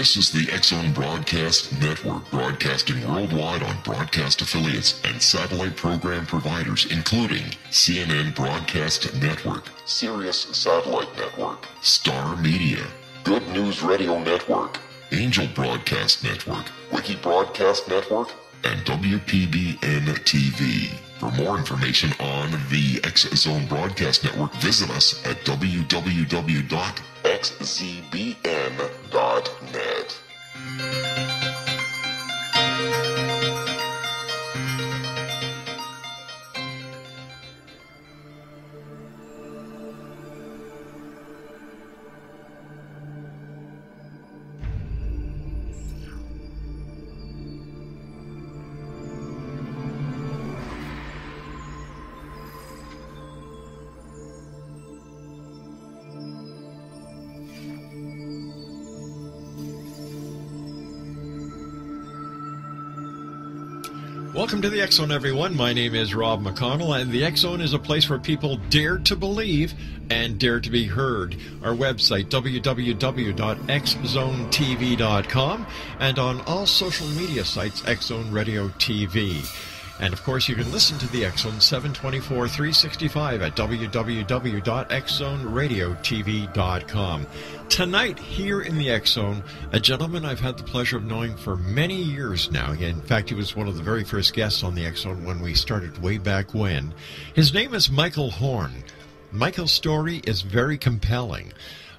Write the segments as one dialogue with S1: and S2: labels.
S1: This is the X-Zone Broadcast Network, broadcasting worldwide on broadcast affiliates and satellite program providers, including CNN Broadcast Network, Sirius Satellite Network, Star Media, Good News Radio Network, Angel Broadcast Network, Wiki Broadcast Network, and WPBN TV. For more information on the X-Zone Broadcast Network, visit us at www.xzbn.net.
S2: Welcome to the X-Zone, everyone. My name is Rob McConnell, and the X-Zone is a place where people dare to believe and dare to be heard. Our website, www.xzonetv.com, and on all social media sites, X-Zone Radio TV. And, of course, you can listen to the X-Zone 724, 365 at www.xzoneradiotv.com. Tonight, here in the X-Zone, a gentleman I've had the pleasure of knowing for many years now. In fact, he was one of the very first guests on the X-Zone when we started way back when. His name is Michael Horn. Michael's story is very compelling.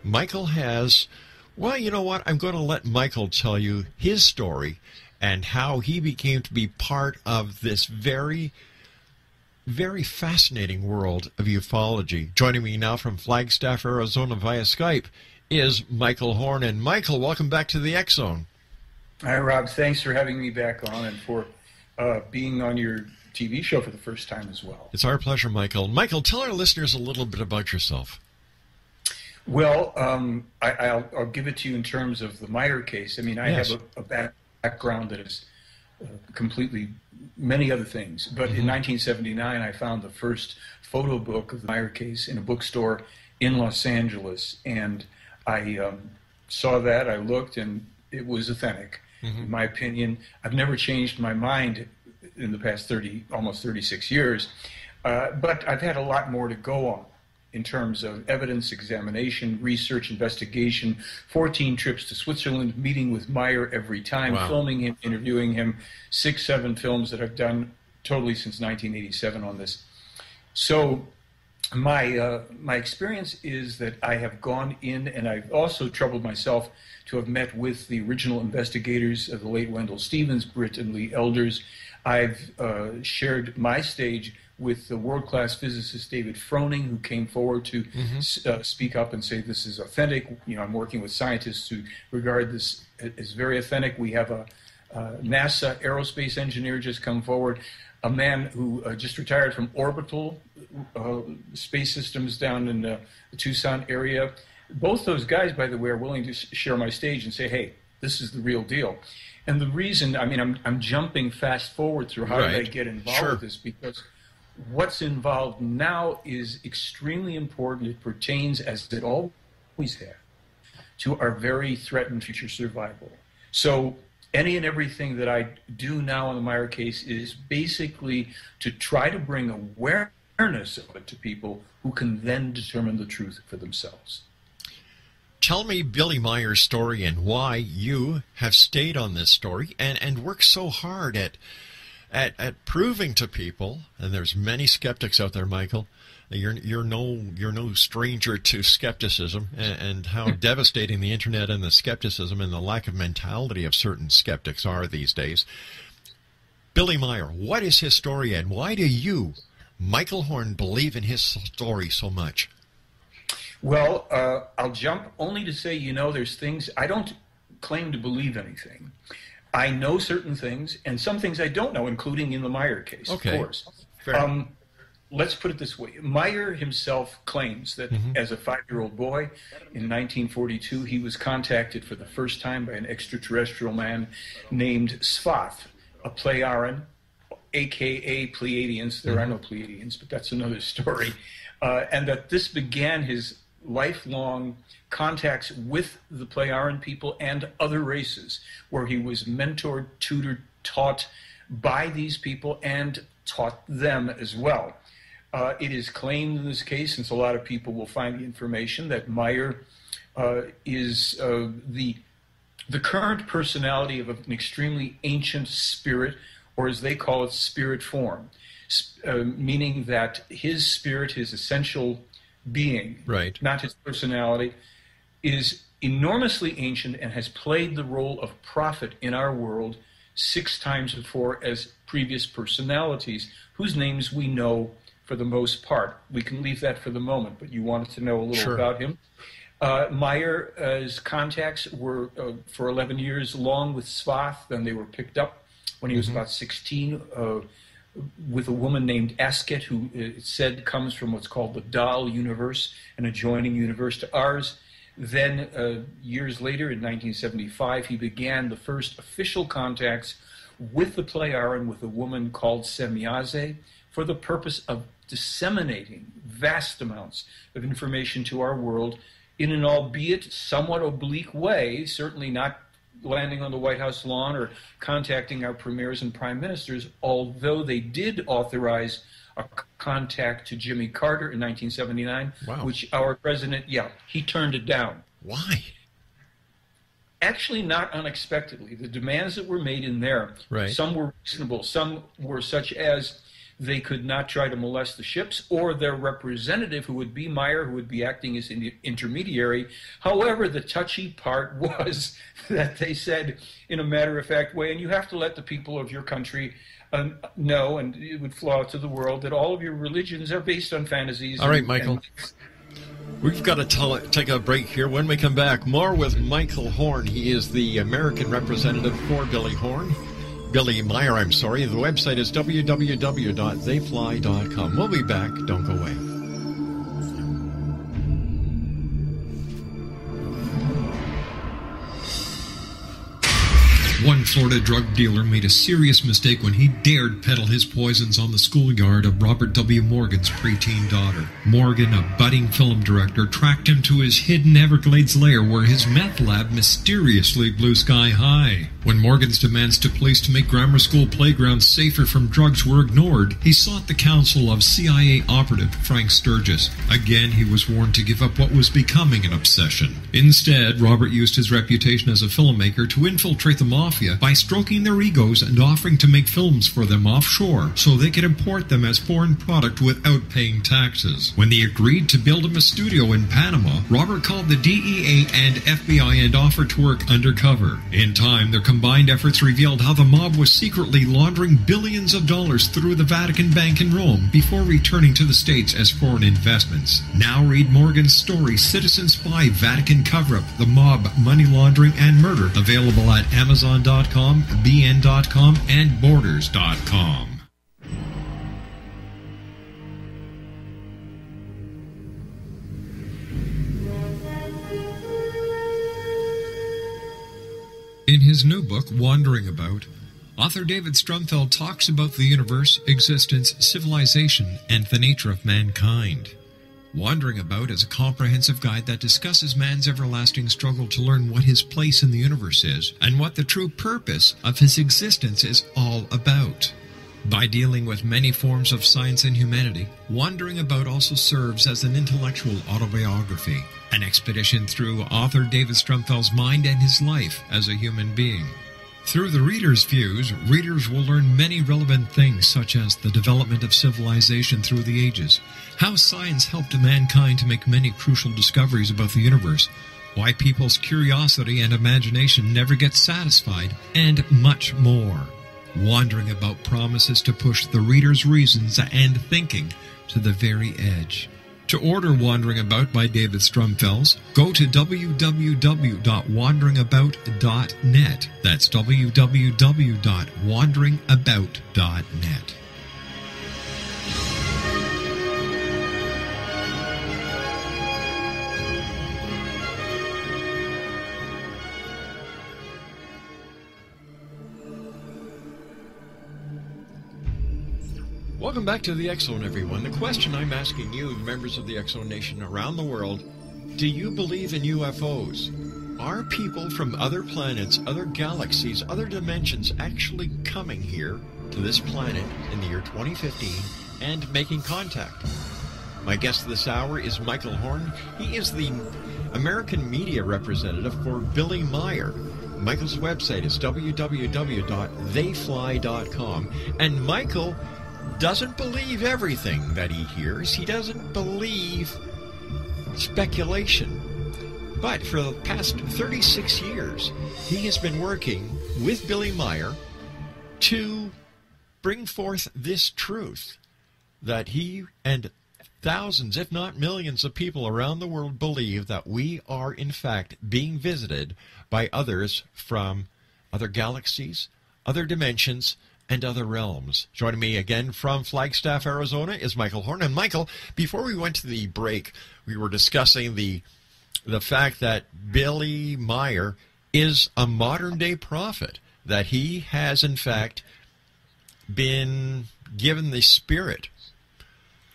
S2: Michael has, well, you know what? I'm going to let Michael tell you his story and how he became to be part of this very, very fascinating world of ufology. Joining me now from Flagstaff, Arizona via Skype is Michael Horn. And Michael, welcome back to the X-Zone.
S3: Hi, Rob. Thanks for having me back on and for being on your TV show for the first time as well.
S2: It's our pleasure, Michael. Michael, tell our listeners a little bit about yourself.
S3: Well, I'll give it to you in terms of the Meyer case. I mean, I have a background that is completely many other things. But in 1979, I found the first photo book of the Meyer case in a bookstore in Los Angeles. And I saw that, I looked, and it was authentic. In my opinion, I've never changed my mind in the past almost 36 years. But I've had a lot more to go on in terms of evidence examination, research, investigation, 14 trips to Switzerland, meeting with Meyer every time, filming him, interviewing him, 6, 7 films that I've done totally since 1987 on this. So my experience is that I have gone in, and I've also troubled myself to have met with the original investigators of the late Wendell Stevens, Britt and Lee Elders. I've shared my stage with the world-class physicist David Froning, who came forward to speak up and say this is authentic. You know, I'm working with scientists who regard this as very authentic. We have a NASA aerospace engineer just come forward, a man who just retired from orbital space systems down in the Tucson area. Both those guys, by the way, are willing to share my stage and say, hey, this is the real deal. And the reason, I mean, I'm jumping fast forward through how did I get involved with this, because what's involved now is extremely important. It pertains, as it always has, to our very threatened future survival. So any and everything that I do now on the Meyer case is basically to try to bring awareness of it to people who can then determine the truth for themselves.
S2: Tell me Billy Meyer's story and why you have stayed on this story and worked so hard at proving to people, and there's many skeptics out there, Michael. You're no stranger to skepticism and how devastating the internet and the skepticism and the lack of mentality of certain skeptics are these days. Billy Meyer, what is his story, and why do you, Michael Horn, believe in his story so much?
S3: Well, I'll jump only to say, you know, there's things, I don't claim to believe anything. I know certain things, and some things I don't know, including in the Meyer case, of course. Let's put it this way. Meyer himself claims that as a 5-year-old boy in 1942, he was contacted for the first time by an extraterrestrial man named Svath, a Plejaren, a.k.a. Pleiadians. There are no Pleiadians, but that's another story. And that this began his lifelong contacts with the Plejaren people and other races, where he was mentored, tutored, taught by these people and taught them as well. It is claimed in this case, since a lot of people will find the information, that Meyer is the current personality of an extremely ancient spirit, or as they call it, spirit form, meaning that his spirit, his essential being,
S2: right,
S3: not his personality, is enormously ancient and has played the role of prophet in our world 6 times before as previous personalities, whose names we know for the most part. We can leave that for the moment, but you wanted to know a little about him. Meyer's contacts were for 11 years long with Svath. Then they were picked up when he was about 16 with a woman named Asket, who it said comes from what's called the Dahl universe, an adjoining universe to ours. Then years later, in 1975, he began the first official contacts with the Plejaren with a woman called Semyaze for the purpose of disseminating vast amounts of information to our world in an albeit somewhat oblique way, certainly not landing on the White House lawn or contacting our premiers and prime ministers, although they did authorize a contact to Jimmy Carter in 1979, which our president, he turned it down.
S2: Why?
S3: Actually, not unexpectedly. The demands that were made in there, some were reasonable, some were such as they could not try to molest the ships, or their representative, who would be Meyer, who would be acting as an intermediary. However, the touchy part was that they said, in a matter-of-fact way, and you have to let the people of your country know, and it would flow out to the world, that all of your religions are based on fantasies.
S2: All right, Michael. We've got to take a break here. When we come back, more with Michael Horn. He is the American representative for Billy Meyer, I'm sorry. The website is www.theyfly.com. We'll be back. Don't go away.
S4: One Florida drug dealer made a serious mistake when he dared peddle his poisons on the schoolyard of Robert W. Morgan's preteen daughter. Morgan, a budding film director, tracked him to his hidden Everglades lair where his meth lab mysteriously blew sky high. When Morgan's demands to police to make grammar school playgrounds safer from drugs were ignored, he sought the counsel of CIA operative Frank Sturgis. Again, he was warned to give up what was becoming an obsession. Instead, Robert used his reputation as a filmmaker to infiltrate the mafia by stroking their egos and offering to make films for them offshore so they could import them as foreign product without paying taxes. When they agreed to build him a studio in Panama, Robert called the DEA and FBI and offered to work undercover. In time, their combined efforts revealed how the mob was secretly laundering billions of dollars through the Vatican Bank in Rome before returning to the States as foreign investments. Now read Morgan's story, Citizen Spy, Vatican Cover-Up, The Mob, Money Laundering, and Murder, available at Amazon.com, BN.com, and Borders.com. In his new book, Wandering About, author David Strumfeld talks about the universe, existence, civilization, and the nature of mankind. Wandering About is a comprehensive guide that discusses man's everlasting struggle to learn what his place in the universe is and what the true purpose of his existence is all about. By dealing with many forms of science and humanity, Wandering About also serves as an intellectual autobiography, an expedition through author David Strumfeld's mind and his life as a human being. Through the reader's views, readers will learn many relevant things such as the development of civilization through the ages, how science helped mankind to make many crucial discoveries about the universe, why people's curiosity and imagination never get satisfied, and much more. Wandering About promises to push the reader's reasons and thinking to the very edge. To order Wandering About by David Strumfeld, go to www.wanderingabout.net. That's www.wanderingabout.net.
S2: Welcome back to the X Zone, everyone. The question I'm asking you, members of the X Zone Nation around the world, Do you believe in UFOs? Are people from other planets, other galaxies, other dimensions actually coming here to this planet in the year 2015 and making contact? My guest this hour is Michael Horn. He is the American media representative for Billy Meier. Michael's website is www.theyfly.com. And Michael doesn't believe everything that he hears. He doesn't believe speculation. But for the past 36 years, he has been working with Billy Meier to bring forth this truth that he and thousands, if not millions of people around the world believe that we are, in fact, being visited by others from other galaxies, other dimensions, and other realms. Joining me again from Flagstaff, Arizona, is Michael Horn. And Michael, before we went to the break, we were discussing the fact that Billy Meier is a modern-day prophet, that he has, in fact, been given the spirit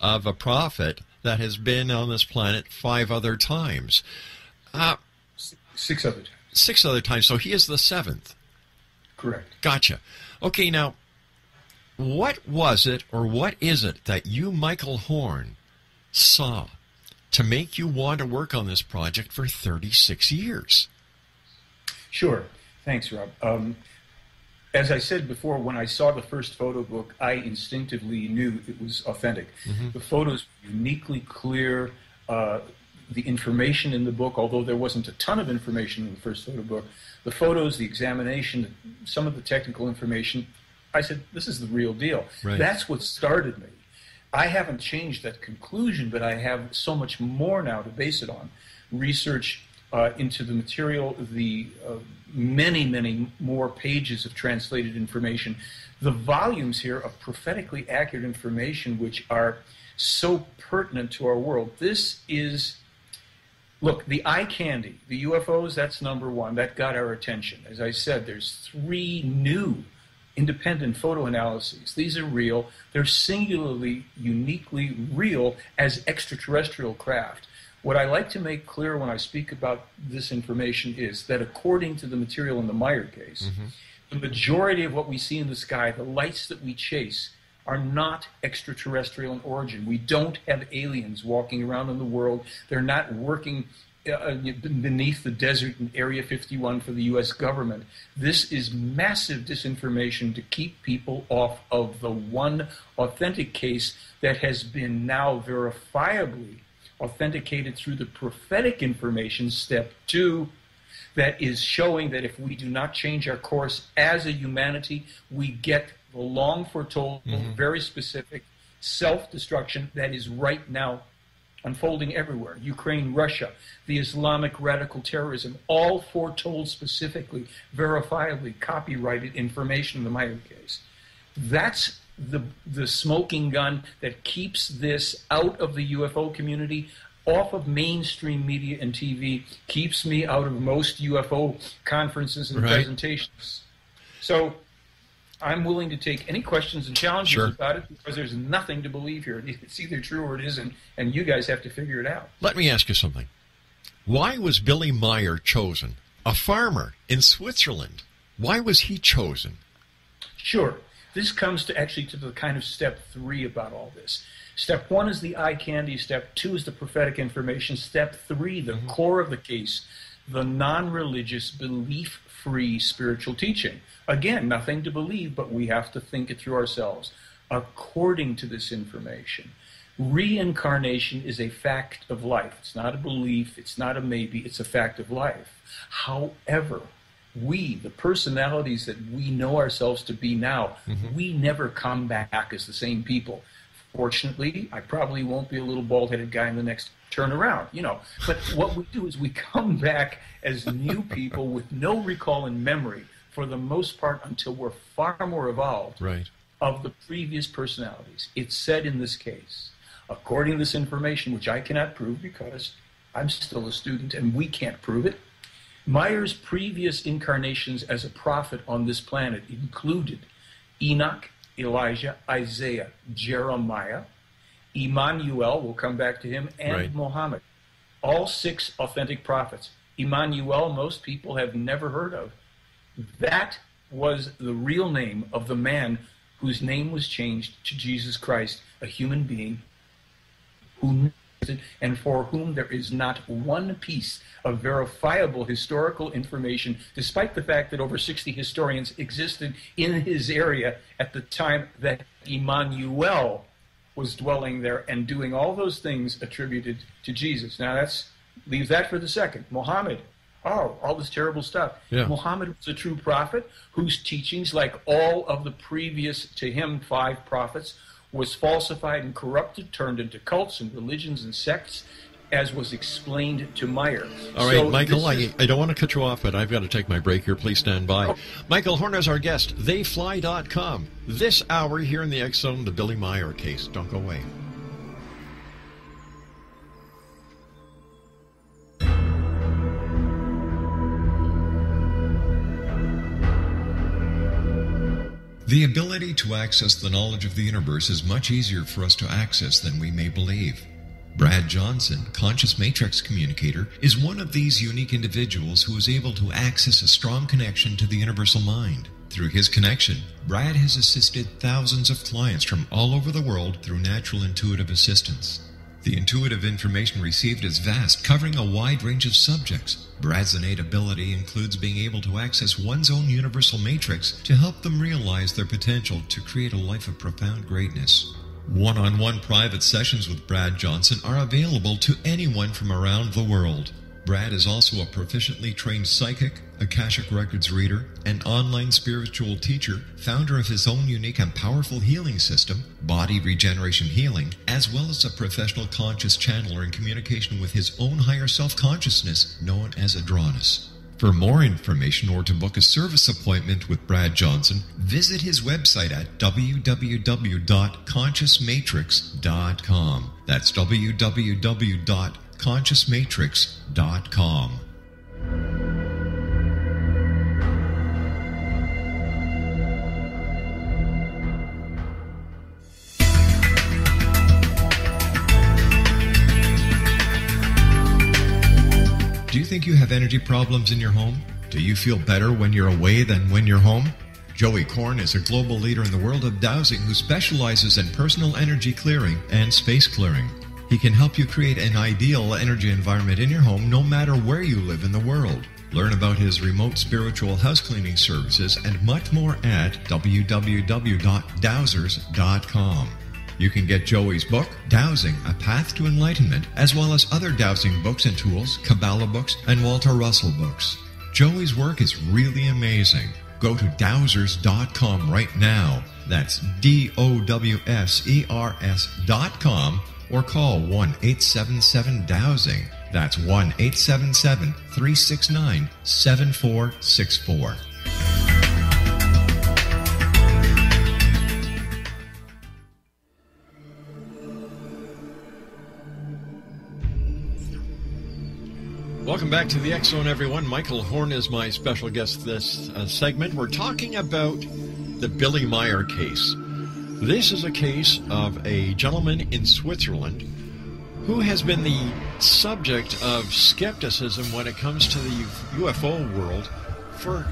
S2: of a prophet that has been on this planet 5 other times.
S3: 6 other times.
S2: 6 other times, so he is the 7th.
S3: Correct.
S2: Gotcha. Okay, now, what was it, or what is it, that you, Michael Horn, saw to make you want to work on this project for 36 years?
S3: Sure. Thanks, Rob. As I said before, when I saw the first photo book, I instinctively knew it was authentic. Mm-hmm. The photos were uniquely clear. The information in the book, although there wasn't a ton of information in the first photo book, the photos, the examination, some of the technical information, I said, this is the real deal. Right. That's what started me. I haven't changed that conclusion, but I have so much more now to base it on. Research into the material, the many, many more pages of translated information, the volumes here of prophetically accurate information which are so pertinent to our world. This is, look, the eye candy, the UFOs, that's number one. That got our attention. As I said, there's 3 new independent photo analyses. These are real. They're singularly, uniquely real as extraterrestrial craft. What I like to make clear when I speak about this information is that according to the material in the Meier case, mm-hmm. the majority of what we see in the sky, the lights that we chase, are not extraterrestrial in origin. We don't have aliens walking around in the world. They're not working beneath the desert in Area 51 for the U.S. government. This is massive disinformation to keep people off of the one authentic case that has been now verifiably authenticated through the prophetic information, step 2, that is showing that if we do not change our course as a humanity, we get the long foretold, mm-hmm. very specific self-destruction that is right now unfolding everywhere. Ukraine, Russia, the Islamic radical terrorism, all foretold specifically, verifiably, copyrighted information in the Meier case. That's the smoking gun that keeps this out of the UFO community, off of mainstream media and TV, keeps me out of most UFO conferences and presentations. So I'm willing to take any questions and challenges about it, because there's nothing to believe here. It's either true or it isn't, and you guys have to figure it out.
S2: Let me ask you something. Why was Billy Meier chosen? A farmer in Switzerland. Why was he chosen?
S3: Sure. This comes to the kind of step 3 about all this. Step 1 is the eye candy. Step 2 is the prophetic information. Step 3, the mm-hmm. core of the case, the non-religious, belief-free spiritual teaching. Again, nothing to believe, but we have to think it through ourselves. According to this information, reincarnation is a fact of life. It's not a belief. It's not a maybe. It's a fact of life. However, we, the personalities that we know ourselves to be now, mm-hmm. we never come back as the same people. Fortunately, I probably won't be a little bald-headed guy in the next turnaround, But what we do is we come back as new people with no recall and memory, for the most part, until we're far more evolved of the previous personalities. It's said in this case, according to this information, which I cannot prove because I'm still a student and we can't prove it, Meier's previous incarnations as a prophet on this planet included Enoch, Elijah, Isaiah, Jeremiah, Emmanuel, we'll come back to him, and Muhammad. all 6 authentic prophets. Emmanuel, most people have never heard of. That was the real name of the man whose name was changed to Jesus Christ, a human being who and for whom there is not one piece of verifiable historical information, despite the fact that over 60 historians existed in his area at the time that Emmanuel was dwelling there and doing all those things attributed to Jesus. Now leave that for the second. Muhammad, all this terrible stuff.
S2: Yeah.
S3: Muhammad was a true prophet whose teachings, like all of the previous to him 5 prophets, was falsified and corrupted, turned into cults and religions and sects, as was explained to Meyer.
S2: All right, so Michael, I don't want to cut you off, but I've got to take my break here. Please stand by. Oh. Michael Horn is our guest, theyfly.com. This hour here in the X Zone, the Billy Meyer case. Don't go away.
S4: The ability to access the knowledge of the universe is much easier for us to access than we may believe. Brad Johnson, conscious matrix communicator, is one of these unique individuals who is able to access a strong connection to the universal mind. Through his connection, Brad has assisted thousands of clients from all over the world through natural intuitive assistance. The intuitive information received is vast, covering a wide range of subjects. Brad's innate ability includes being able to access one's own universal matrix to help them realize their potential to create a life of profound greatness. One-on-one private sessions with Brad Johnson are available to anyone from around the world. Brad is also a proficiently trained psychic, Akashic Records reader, an online spiritual teacher, founder of his own unique and powerful healing system, Body Regeneration Healing, as well as a professional conscious channeler in communication with his own higher self-consciousness known as Adronis. For more information or to book a service appointment with Brad Johnson, visit his website at www.consciousmatrix.com. That's www.consciousmatrix.com. Do you think you have energy problems in your home? Do you feel better when you're away than when you're home? Joey Korn is a global leader in the world of dowsing who specializes in personal energy clearing and space clearing. He can help you create an ideal energy environment in your home no matter where you live in the world. Learn about his remote spiritual house cleaning services and much more at www.dowsers.com. You can get Joey's book, Dowsing, A Path to Enlightenment, as well as other dowsing books and tools, Kabbalah books, and Walter Russell books. Joey's work is really amazing. Go to dowsers.com right now. That's DOWSERS.com or call 1-877-DOWSING. That's 1-877-369-7464.
S2: Welcome back to the X Zone, everyone. Michael Horn is my special guest this segment. We're talking about the Billy Meyer case. This is a case of a gentleman in Switzerland who has been the subject of skepticism when it comes to the UFO world for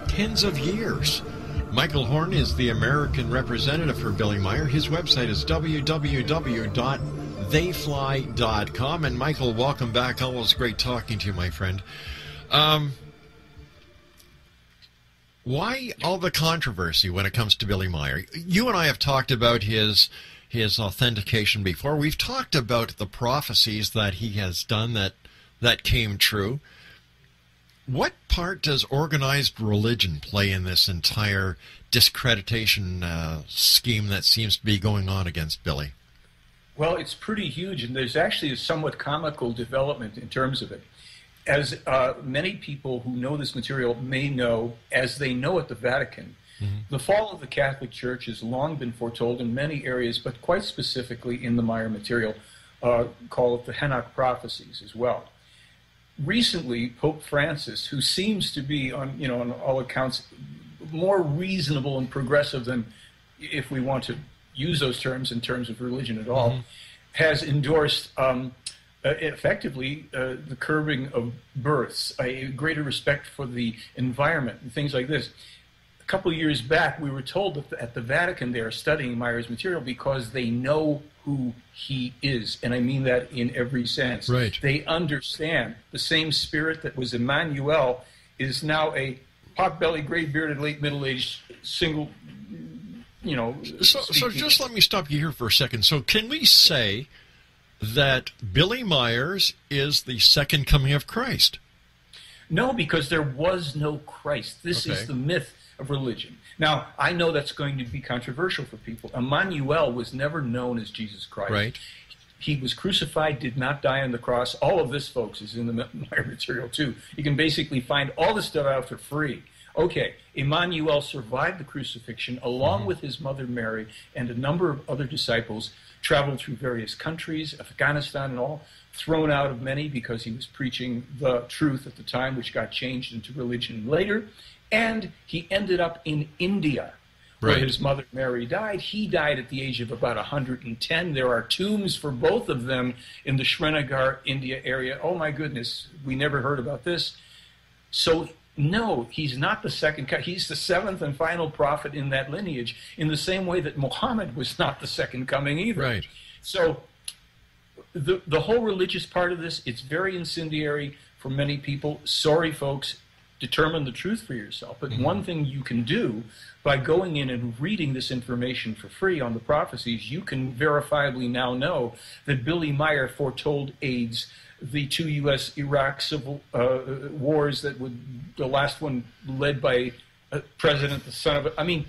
S2: tens of years. Michael Horn is the American representative for Billy Meyer. His website is www.theyfly.com. And Michael, welcome back. Always great talking to you, my friend. Why all the controversy when it comes to Billy Meyer? You and I have talked about his authentication before. We've talked about the prophecies that he has done that came true. What part does organized religion play in this entire discreditation scheme that seems to be going on against Billy?
S3: Well, it's pretty huge, and there's actually a somewhat comical development in terms of it. As many people who know this material may know, as they know at the Vatican, the fall of the Catholic Church has long been foretold in many areas, but quite specifically in the Meyer material, call it the Henoch prophecies as well. Recently, Pope Francis, who seems to be, on all accounts, more reasonable and progressive than, if we want to use those terms in terms of religion at all, has endorsed effectively the curbing of births, a greater respect for the environment, and things like this. A couple of years back, we were told that at the Vatican they are studying Meyer's material because they know who he is, and I mean that in every sense.
S2: Right. They
S3: understand the same spirit that was Emmanuel is now a pot-bellied, gray-bearded, late middle-aged, single,
S2: So just let me stop you here for a second. So can we say that Billy Myers is the second coming of Christ?
S3: No, because there was no Christ. This is the myth of religion. Now, I know that's going to be controversial for people. Emmanuel was never known as Jesus Christ.
S2: Right.
S3: He was crucified, did not die on the cross. All of this, folks, is in the Meyer material, too. You can basically find all this stuff out for free. Okay, Emmanuel survived the crucifixion along with his mother Mary and a number of other disciples, traveled through various countries, Afghanistan and all, thrown out of many because he was preaching the truth at the time, which got changed into religion later. And he ended up in India, where his mother Mary died. He died at the age of about 110. There are tombs for both of them in the Srinagar, India area. Oh my goodness, we never heard about this. So no, he's not the second. He's the seventh and final prophet in that lineage, in the same way that Muhammad was not the second coming either.
S2: Right.
S3: So the whole religious part of this, it's very incendiary for many people. Sorry, folks. Determine the truth for yourself. But one thing you can do by going in and reading this information for free on the prophecies, you can verifiably now know that Billy Meyer foretold AIDS, the two U.S.-Iraq civil wars that would, the last one led by a president, the son of a, I mean,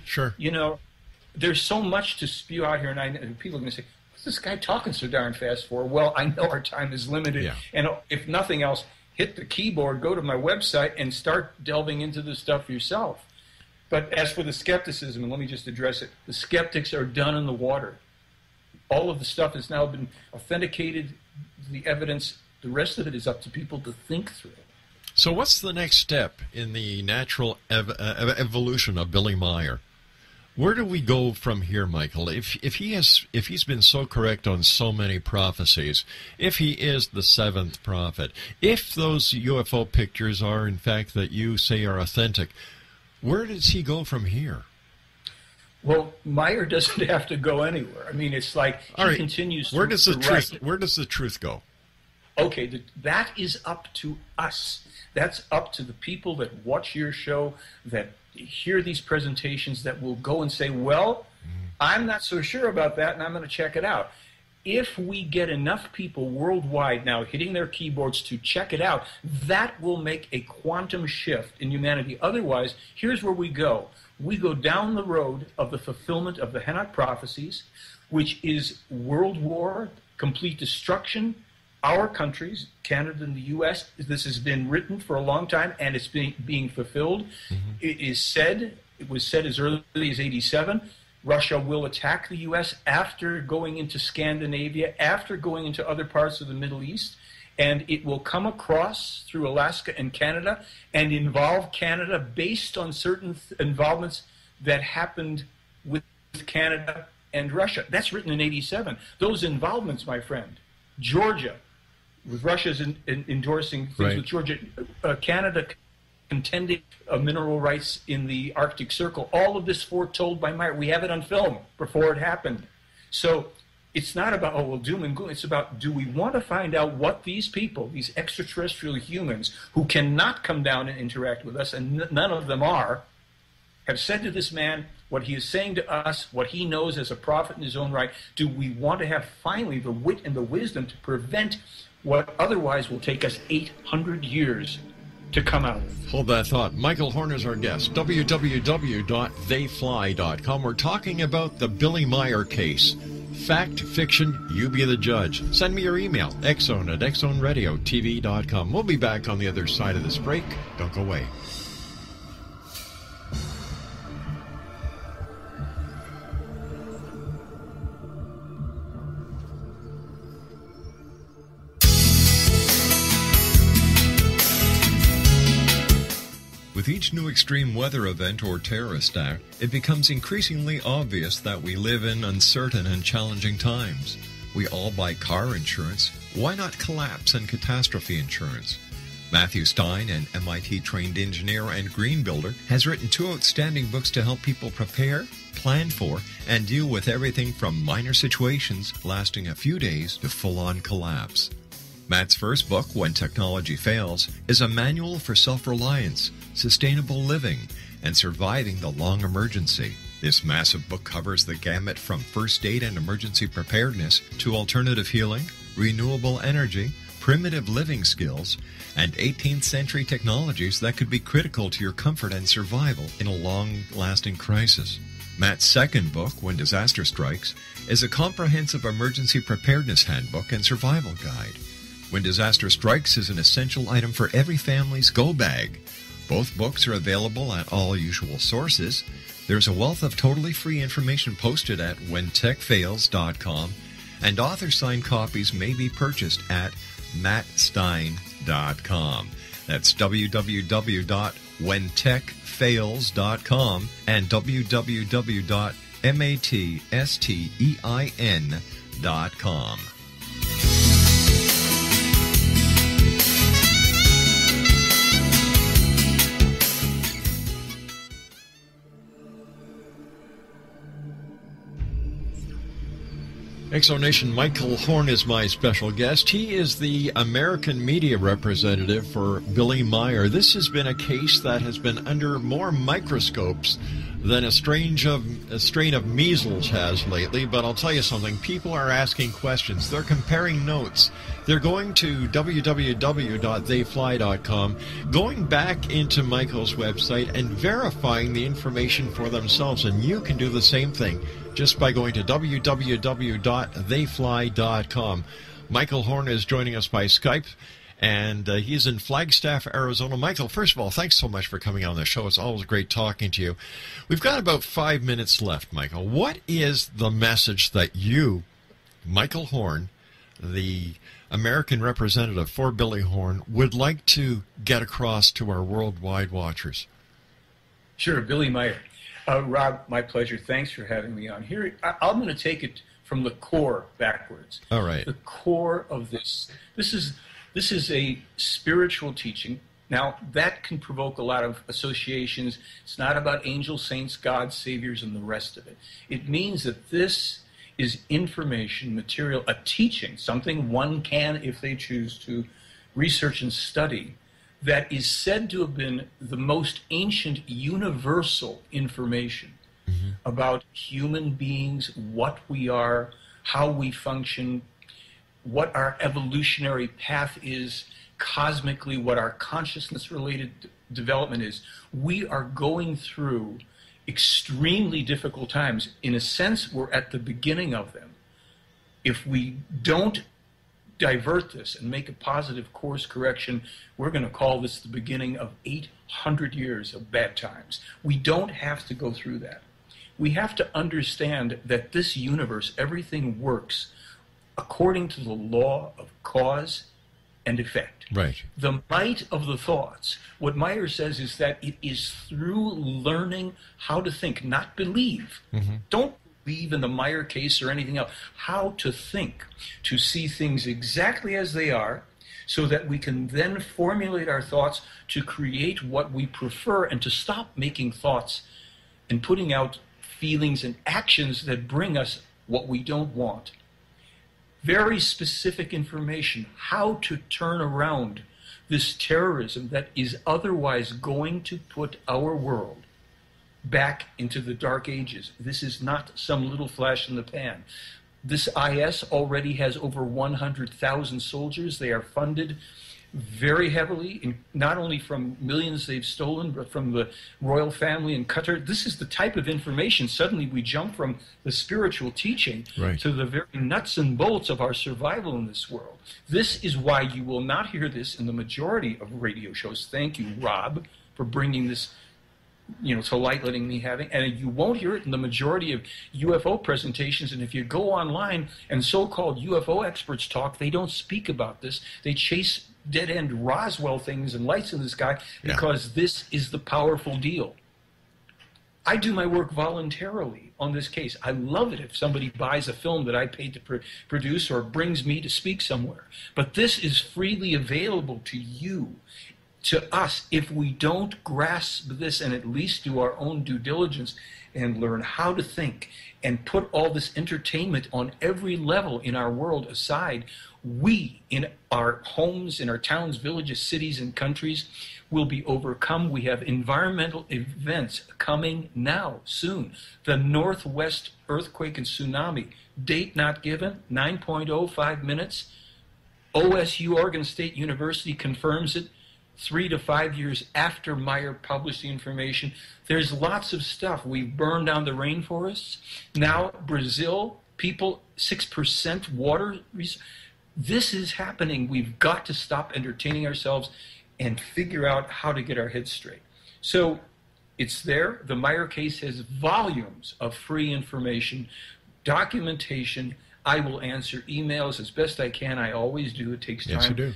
S3: there's so much to spew out here, and people are going to say, what's this guy talking so darn fast for? Well, I know our time is limited, and if nothing else, hit the keyboard, go to my website, and start delving into this stuff yourself. But as for the skepticism, and let me just address it, the skeptics are done in the water. All of the stuff has now been authenticated, the evidence, the rest of it is up to people to think through.
S2: So what's the next step in the natural evolution of Billy Meyer? Where do we go from here, Michael? If he's been so correct on so many prophecies, if he is the seventh prophet, if those UFO pictures are in fact that you say are authentic, where does he go from here?
S3: Well, Meyer doesn't have to go anywhere. I mean, it's like he continues.
S2: Where does the truth go?
S3: Okay, that is up to us. That's up to the people that watch your show, that hear these presentations, that will go and say, well, I'm not so sure about that, and I'm going to check it out. If we get enough people worldwide now hitting their keyboards to check it out, that will make a quantum shift in humanity. Otherwise, here's where we go. We go down the road of the fulfillment of the Enoch prophecies, which is world war, complete destruction. Our countries, Canada and the U.S., this has been written for a long time, and it's being fulfilled. It was said as early as 87, Russia will attack the U.S. after going into Scandinavia, after going into other parts of the Middle East, and it will come across through Alaska and Canada and involve Canada based on certain involvements that happened with Canada and Russia. That's written in 87. Those involvements, my friend, Georgia, with Russia's endorsing things with Georgia, Canada contending mineral rights in the Arctic Circle, all of this foretold by Meyer. We have it on film before it happened. So it's not about, doom and gloom. It's about, do we want to find out what these people, these extraterrestrial humans who cannot come down and interact with us, and none of them are, have said to this man what he is saying to us, what he knows as a prophet in his own right? Do we want to have finally the wit and the wisdom to prevent what otherwise will take us 800 years to come out of?
S2: Hold that thought. Michael Horn is our guest. www.theyfly.com. We're talking about the Billy Meyer case. Fact, fiction, you be the judge. Send me your email, exxon@exxonradiotv.com. We'll be back on the other side of this break. Don't go away.
S4: With each new extreme weather event or terrorist act, it becomes increasingly obvious that we live in uncertain and challenging times.
S2: We all buy car insurance. Why not collapse and catastrophe insurance? Matthew Stein, an MIT-trained engineer and green builder, has written 2 outstanding books to help people prepare, plan for, and deal with everything from minor situations lasting a few days to full-on collapse. Matt's first book, When Technology Fails, is a manual for self-reliance, sustainable living, and surviving the long emergency. This massive book covers the gamut from first aid and emergency preparedness to alternative healing, renewable energy, primitive living skills, and 18th century technologies that could be critical to your comfort and survival in a long-lasting crisis. Matt's second book, When Disaster Strikes, is a comprehensive emergency preparedness handbook and survival guide. When Disaster Strikes is an essential item for every family's go bag. Both books are available at all usual sources. There's a wealth of totally free information posted at whentechfails.com, and author-signed copies may be purchased at mattstein.com. That's www.whentechfails.com and www.mattstein.com. Exonation Michael Horn is my special guest. He is the American media representative for Billy Meier. This has been a case that has been under more microscopes than a strain of measles has lately. But I'll tell you something, people are asking questions. They're comparing notes. They're going to www.theyfly.com, going back into Michael's website and verifying the information for themselves. And you can do the same thing just by going to www.theyfly.com. Michael Horn is joining us by Skype, and he's in Flagstaff, Arizona. Michael, first of all, thanks so much for coming on the show. It's always great talking to you. We've got about 5 minutes left, Michael. What is the message that you, Michael Horn, the American representative for Billy Horn, would like to get across to our worldwide watchers?
S3: Sure, Billy Meier. Rob, my pleasure. Thanks for having me on here. I'm going to take it from the core backwards.
S2: All right.
S3: The core of this. This is a spiritual teaching. Now, that can provoke a lot of associations. It's not about angels, saints, gods, saviors, and the rest of it. It means that this is information, material, a teaching, something one can, if they choose to, research and study, that is said to have been the most ancient universal information about human beings, what we are, how we function, what our evolutionary path is, cosmically, what our consciousness-related development is. We are going through extremely difficult times. In a sense, we're at the beginning of them. If we don't divert this and make a positive course correction, we're going to call this the beginning of 800 years of bad times. We don't have to go through that. We have to understand that this universe, everything works according to the law of cause and effect.
S2: Right.
S3: The might of the thoughts. What Meier says is that it is through learning how to think, not believe. Don't believe in the Meier case or anything else. How to think, to see things exactly as they are, so that we can then formulate our thoughts to create what we prefer and to stop making thoughts and putting out feelings and actions that bring us what we don't want. Very specific information, how to turn around this terrorism that is otherwise going to put our world back into the dark ages. This is not some little flash in the pan. This IS already has over 100,000 soldiers. They are funded very heavily, not only from millions they've stolen, but from the royal family in Qatar. This is the type of information. Suddenly we jump from the spiritual teaching to the very nuts and bolts of our survival in this world. This is why you will not hear this in the majority of radio shows. Thank you, Rob, for bringing this to light, letting me have it. And you won't hear it in the majority of UFO presentations. And if you go online and so-called UFO experts talk, they don't speak about this. They chase dead-end Roswell things and lights in the sky because this is the powerful deal. I do my work voluntarily. on this case. I love it if somebody buys a film that I paid to produce or brings me to speak somewhere. But this is freely available to you, to us, if we don't grasp this and at least do our own due diligence and learn how to think and put all this entertainment on every level in our world aside. We, in our homes, in our towns, villages, cities, and countries, will be overcome. We have environmental events coming now, soon. The Northwest earthquake and tsunami, date not given, 9.05 minutes. OSU, Oregon State University, confirms it 3 to 5 years after Meyer published the information. There's lots of stuff. We've burned down the rainforests. Now, Brazil, people, 6% water. This is happening. We've got to stop entertaining ourselves and figure out how to get our heads straight. So it's there. The Meyer case has volumes of free information, documentation. I will answer emails as best I can. I always do. It takes time.
S2: Yes, you do.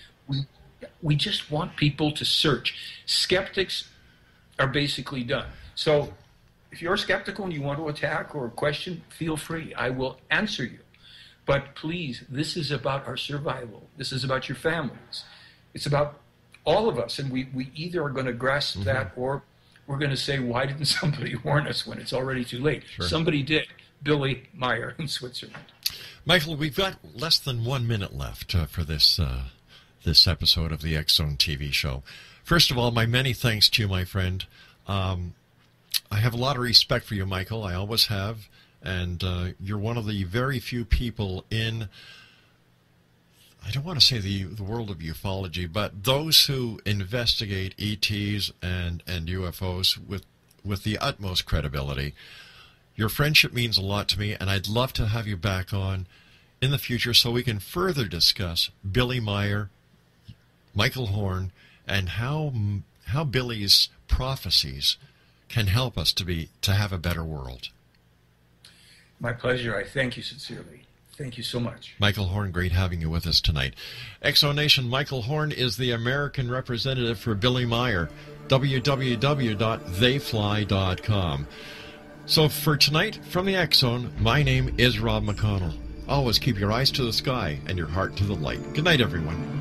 S3: We just want people to search. Skeptics are basically done. So if you're skeptical and you want to attack or question, feel free. I will answer you. But please, this is about our survival. This is about your families. It's about all of us. And we either are going to grasp that, or we're going to say, why didn't somebody warn us when it's already too late? Sure. Somebody did. Billy Meyer in Switzerland.
S2: Michael, we've got less than 1 minute left for this episode of the X-Zone TV show. First of all, my many thanks to you, my friend. I have a lot of respect for you, Michael. I always have. And you're one of the very few people in, I don't want to say the world of ufology, but those who investigate ETs and UFOs with the utmost credibility. Your friendship means a lot to me, and I'd love to have you back on in the future so we can further discuss Billy Meyer, Michael Horn, and how Billy's prophecies can help us to have a better world.
S3: My pleasure. I thank you sincerely. Thank you so much.
S2: Michael Horn, great having you with us tonight. X-Zone Nation, Michael Horn is the American representative for Billy Meyer. www.theyfly.com. So for tonight, from the X-Zone, my name is Rob McConnell. Always keep your eyes to the sky and your heart to the light. Good night, everyone.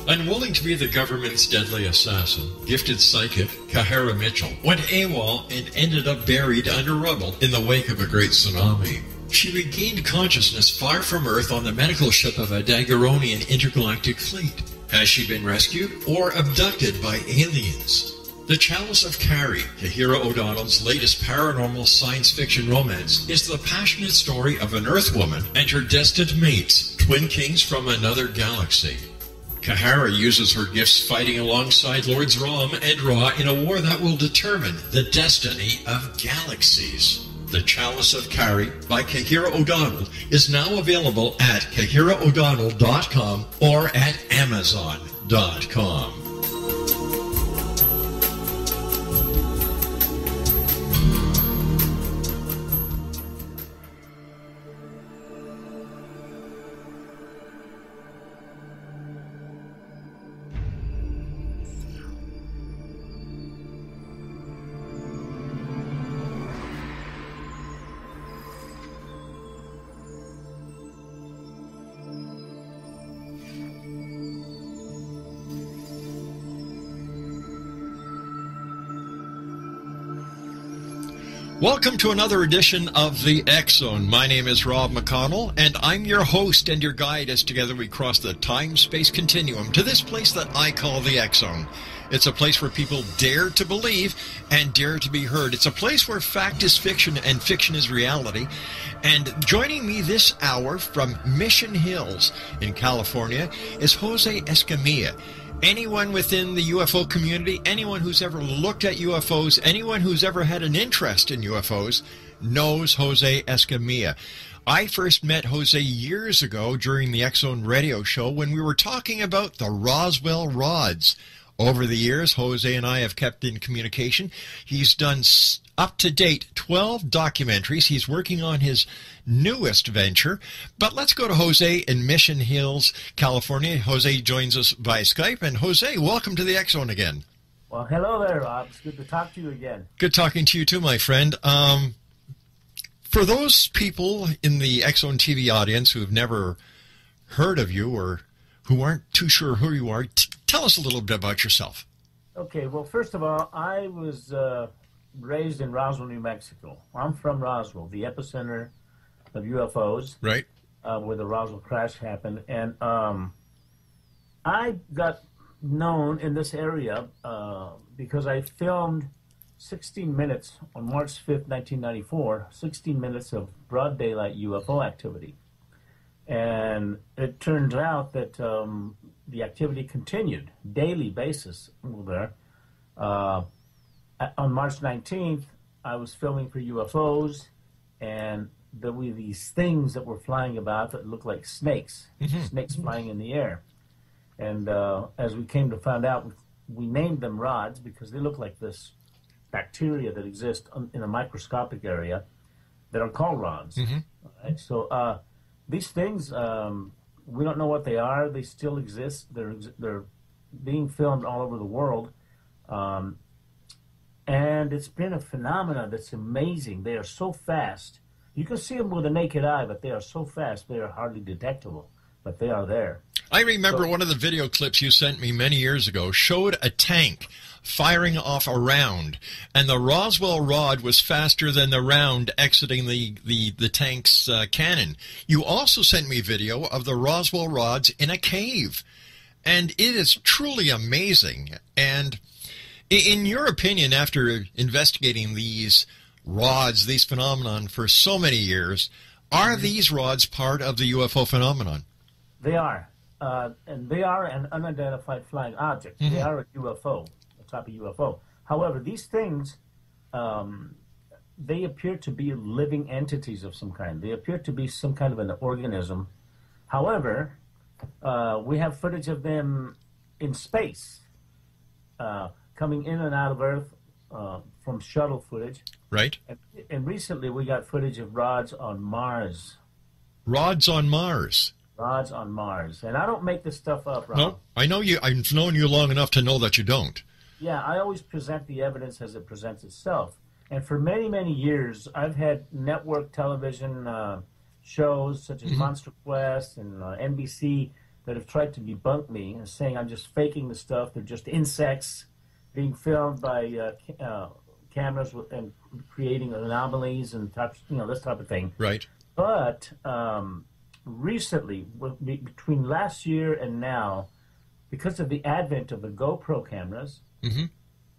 S2: Unwilling to be the government's deadly assassin, gifted psychic Kahara Mitchell went AWOL and ended up buried under rubble in the wake of a great tsunami. She regained consciousness far from Earth on the medical ship of a Daguerreonian intergalactic fleet. Has she been rescued or abducted by aliens? The Chalice of Carrie, Kahira O'Donnell's latest paranormal science fiction romance, is the passionate story of an Earth woman and her destined mates, twin kings from another galaxy. Kahara uses her gifts fighting alongside Lords Rom and Ra in a war that will determine the destiny of galaxies. The Chalice of Carrie by Kahira O'Donnell is now available at KahiraO'Donnell.com or at Amazon.com. Welcome to another edition of the X-Zone. My name is Rob McConnell, and I'm your host and your guide as together we cross the time-space continuum to this place that I call the X-Zone. It's a place where people dare to believe and dare to be heard. It's a place where fact is fiction and fiction is reality. And joining me this hour from Mission Hills in California is Jose Escamilla. Anyone within the UFO community, anyone who's ever looked at UFOs, anyone who's ever had an interest in UFOs knows Jose Escamilla. I first met Jose years ago during the X-Zone radio show when we were talking about the Roswell rods. Over the years, Jose and I have kept in communication. He's done up-to-date 12 documentaries. He's working on his newest venture. But let's go to Jose in Mission Hills, California. Jose joins us by Skype. And Jose, welcome to the X-Zone again.
S5: Well, hello there, Rob. It's good to talk to you again.
S2: Good talking to you too, my friend. For those people in the X-Zone TV audience who have never heard of you or who aren't too sure who you are, tell us a little bit about yourself.
S5: Okay, well, first of all, I was raised in Roswell, New Mexico. I'm from Roswell, the epicenter of UFOs.
S2: Right.
S5: Where the Roswell crash happened. And I got known in this area because I filmed 16 minutes on March 5th, 1994, 16 minutes of broad daylight UFO activity. And it turns out that the activity continued, daily basis there. On March 19th, I was filming for UFOs, and there were these things that were flying about that looked like snakes, snakes flying in the air. And as we came to find out, we named them rods because they look like this bacteria that exist in a microscopic area that are called rods. Right? So these things, we don't know what they are. They still exist. They're being filmed all over the world. And it's been a phenomenon that's amazing. They are so fast. You can see them with the naked eye, but they are so fast they are hardly detectable. But they are there.
S2: I remember one of the video clips you sent me many years ago showed a tank firing off a round, and the Roswell rod was faster than the round exiting the tank's cannon. You also sent me video of the Roswell rods in a cave, and it is truly amazing. And in your opinion, after investigating these rods, these phenomenon for so many years, are these rods part of the UFO phenomenon?
S5: They are. And they are an unidentified flying object. They are a UFO, a type of UFO. However, these things, they appear to be living entities of some kind. They appear to be some kind of an organism. However, we have footage of them in space, coming in and out of Earth from shuttle footage.
S2: Right.
S5: And recently we got footage of rods on Mars.
S2: Rods on Mars.
S5: Rods on Mars. And I don't make this stuff up, Rob.
S2: No, I know you. I've known you long enough to know that you don't.
S5: Yeah, I always present the evidence as it presents itself. And for many, many years, I've had network television shows such as Monster Quest and NBC that have tried to debunk me and saying I'm just faking the stuff. They're just insects being filmed by cameras and creating anomalies and types, this type of thing.
S2: Right.
S5: But recently, between last year and now, because of the advent of the GoPro cameras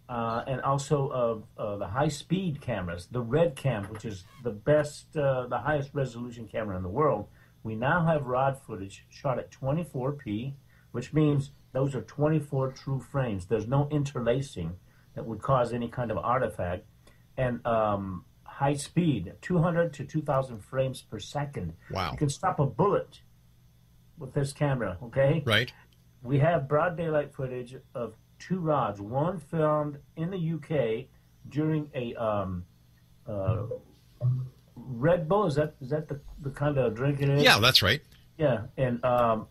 S5: and also of the high-speed cameras, the Red Cam, which is the best, the highest resolution camera in the world, we now have rod footage shot at 24p, which means those are 24 true frames. There's no interlacing that would cause any kind of artifact. And high speed, 200 to 2,000 frames per second.
S2: Wow.
S5: You can stop a bullet with this camera, okay?
S2: Right.
S5: We have broad daylight footage of two rods, one filmed in the UK during a Red Bull. Is that the kind of drink it is?
S2: Yeah, that's right.
S5: Yeah, and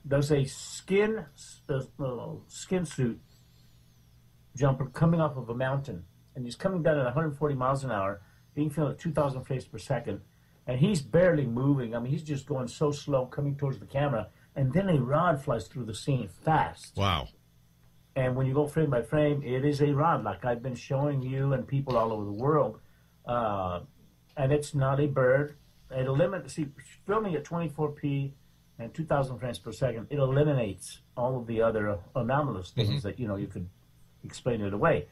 S5: there's a skin suit jumper coming off of a mountain, and he's coming down at 140 miles an hour, being filmed at 2,000 frames per second, and he's barely moving. I mean, he's just going so slow, coming towards the camera, and then a rod flies through the scene fast.
S2: Wow.
S5: And when you go frame by frame, it is a rod, like I've been showing you and people all over the world, and it's not a bird. It eliminates, filming at 24p and 2,000 frames per second, it eliminates all of the other anomalous things that, you could explain it away.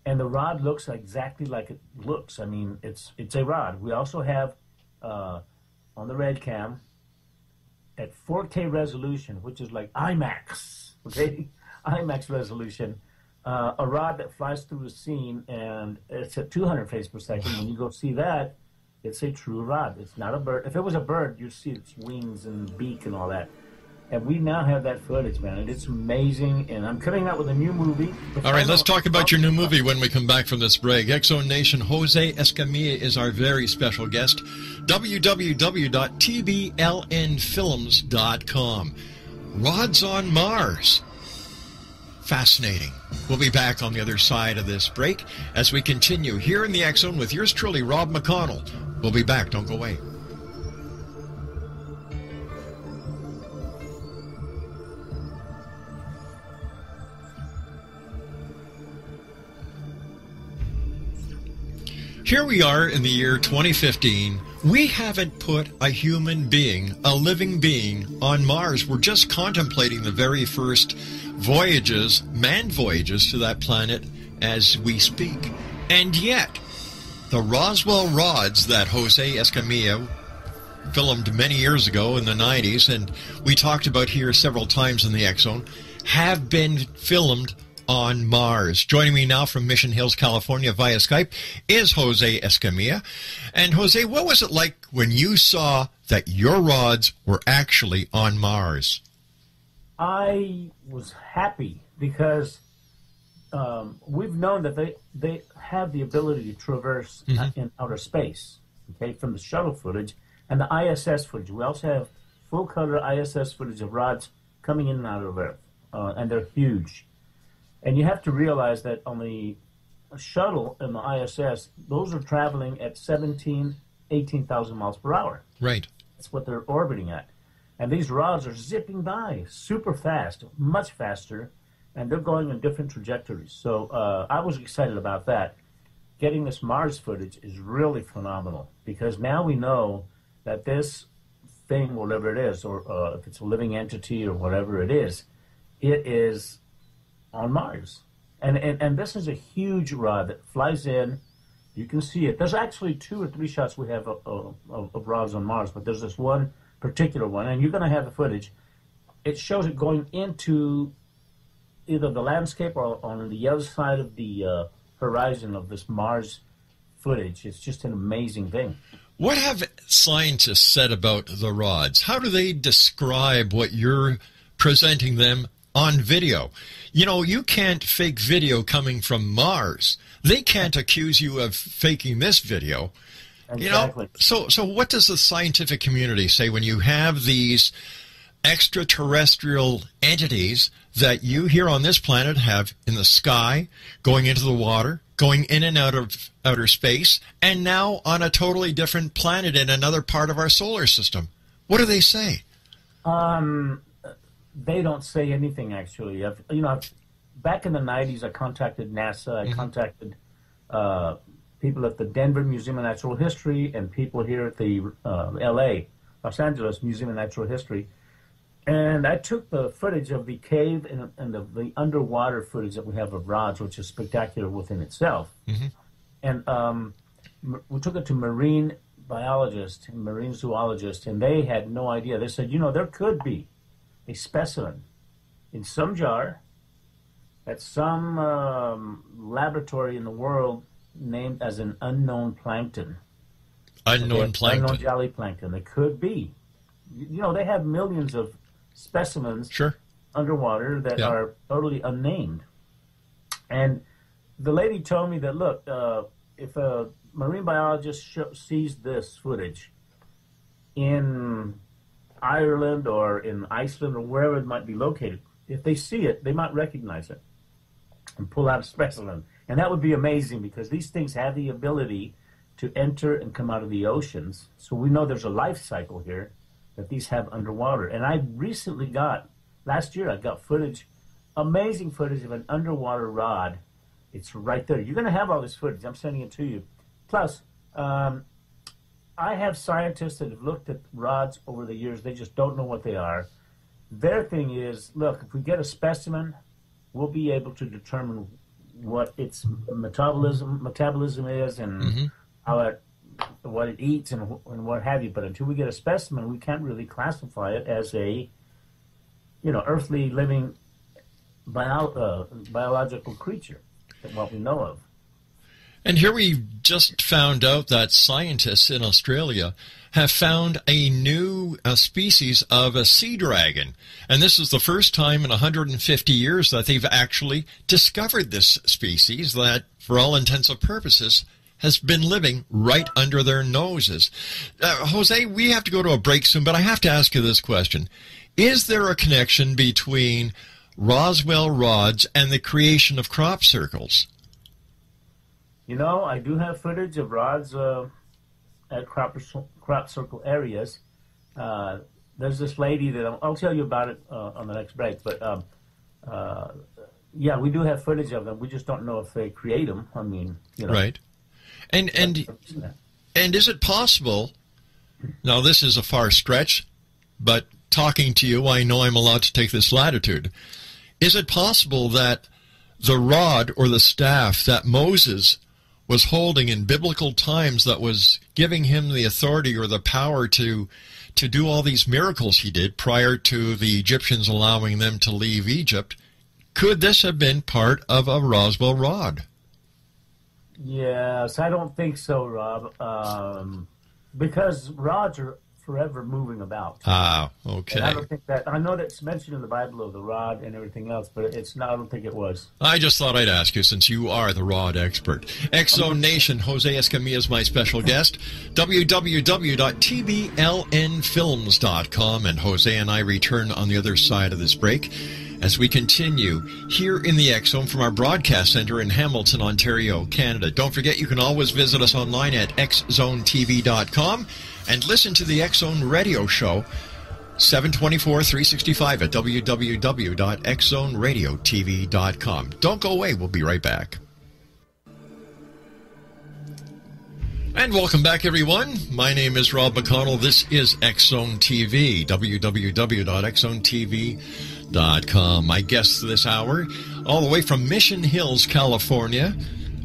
S5: And the rod looks exactly like it looks. I mean, it's a rod. We also have, on the Red Cam, at 4K resolution, which is like IMAX, okay? IMAX resolution, a rod that flies through the scene, and it's at 200 frames per second. When you go see that, it's a true rod. It's not a bird. If it was a bird, you'd see its wings and beak and all that. And we now have that footage, man, and it's amazing. And I'm coming out with a new movie.
S2: All right, let's talk about your new movie when we come back from this break. X-Zone Nation, Jose Escamilla is our very special guest. www.tblnfilms.com. Rods on Mars. Fascinating. We'll be back on the other side of this break as we continue here in the X-Zone with yours truly, Rob McConnell. We'll be back. Don't go away. Here we are in the year 2015. We haven't put a human being, a living being, on Mars. We're just contemplating the very first voyages, manned voyages to that planet as we speak. And yet, the Roswell rods that Jose Escamilla filmed many years ago in the 90s, and we talked about here several times in the X-Zone, have been filmed on Mars. Joining me now from Mission Hills, California via Skype is Jose Escamilla. And Jose, what was it like when you saw that your rods were actually on Mars?
S5: I was happy because we've known that they have the ability to traverse in outer space, okay, from the shuttle footage and the ISS footage. We also have full-color ISS footage of rods coming in and out of Earth, and they're huge. And you have to realize that on the shuttle and the ISS, those are traveling at 18,000 miles per hour.
S2: Right.
S5: That's what they're orbiting at. And these rods are zipping by super fast, much faster, and they're going in different trajectories. So I was excited about that. Getting this Mars footage is really phenomenal because now we know that this thing, whatever it is, or if it's a living entity or whatever it is on Mars. And this is a huge rod that flies in. You can see it. There's actually 2 or 3 shots we have of rods on Mars, but there's this one particular one, and you're going to have the footage. It shows it going into either the landscape or on the other side of the horizon of this Mars footage. It's just an amazing thing.
S2: What have scientists said about the rods? How do they describe what you're presenting them on video? You know, you can't fake video coming from Mars. They can't accuse you of faking this video.
S5: Exactly.
S2: You know, so what does the scientific community say when you have these extraterrestrial entities that you here on this planet have in the sky, going into the water, going in and out of outer space, and now on a totally different planet in another part of our solar system? What do they say?
S5: They don't say anything, actually. Back in the 90s, I contacted NASA. I contacted people at the Denver Museum of Natural History and people here at the Los Angeles Museum of Natural History. And I took the footage of the cave and the underwater footage that we have of rods, which is spectacular within itself. And we took it to marine biologists and marine zoologists, and they had no idea. They said, there could be a specimen in some jar at some laboratory in the world named as an unknown plankton.
S2: Unknown plankton.
S5: Unknown jelly plankton. It could be. They have millions of specimens underwater that are totally unnamed. And the lady told me that, look, if a marine biologist sees this footage in Ireland or in Iceland or wherever it might be located, if they see it, they might recognize it and pull out a specimen. And that would be amazing because these things have the ability to enter and come out of the oceans. So we know there's a life cycle here that these have underwater. And I recently last year I got footage, amazing footage of an underwater rod. It's right there. You're going to have all this footage. I'm sending it to you. Plus, I have scientists that have looked at rods over the years. They just don't know what they are. Their thing is, look, if we get a specimen, we'll be able to determine what its metabolism is and how what it eats and what have you. But until we get a specimen, we can't really classify it as a, earthly living biological creature, what we know of.
S2: And here we just found out that scientists in Australia have found a new species of a sea dragon. And this is the first time in 150 years that they've actually discovered this species that, for all intents and purposes, has been living right under their noses. Jose, we have to go to a break soon, but I have to ask you this question. Is there a connection between Roswell rods and the creation of crop circles?
S5: You know, I do have footage of rods at crop circle areas. There's this lady that I'll tell you about it on the next break. But yeah, we do have footage of them. We just don't know if they create them. I mean, you know.
S2: Right. And is it possible? Now, this is a far stretch, but talking to you, I know I'm allowed to take this latitude. Is it possible that the rod or the staff that Moses was holding in biblical times that was giving him the authority or the power to do all these miracles he did prior to the Egyptians allowing them to leave Egypt, could this have been part of a Roswell rod?
S5: Yes, I don't think so, Rob, because rods are forever moving about.
S2: Ah, okay.
S5: And I don't think that. I know that it's mentioned in the Bible of the rod and everything else, but it's not. I don't think it was.
S2: I just thought I'd ask you since you are the rod expert. X-Zone Nation, Jose Escamilla is my special guest. www.tblnfilms.com, and Jose and I return on the other side of this break as we continue here in the X-Zone from our broadcast center in Hamilton, Ontario, Canada. Don't forget, you can always visit us online at xzonetv.com and listen to the X-Zone radio show 724-365 at www.xzoneradiotv.com. Don't go away. We'll be right back. And welcome back, everyone. My name is Rob McConnell. This is X-Zone TV, www.xzonetv.com. My guest this hour, all the way from Mission Hills, California,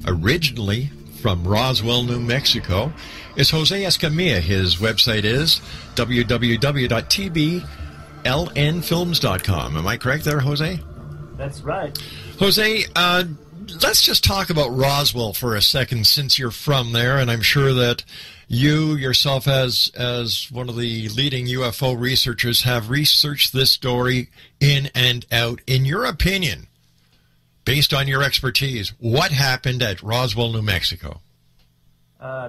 S2: originally from Roswell, New Mexico, is Jose Escamilla. His website is www.tblnfilms.com. Am I correct there, Jose?
S5: That's right.
S2: Jose, let's just talk about Roswell for a second, since you're from there, and I'm sure that you yourself, as one of the leading UFO researchers, have researched this story in and out. In your opinion, based on your expertise, what happened at Roswell, New Mexico?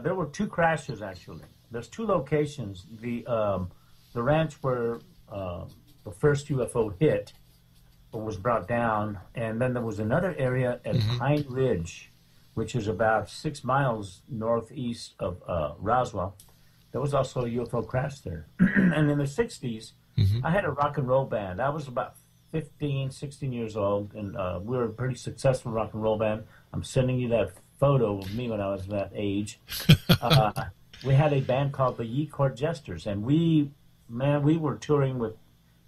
S5: There were two crashes, actually. There's two locations. The ranch where the first UFO hit was brought down, and then there was another area at Pine Ridge, which is about 6 miles northeast of Roswell. There was also a UFO crash there. And in the 60s, I had a rock and roll band. I was about 15, 16 years old, and we were a pretty successful rock and roll band. I'm sending you that photo of me when I was that age. We had a band called the Ye Court Jesters, and we were touring with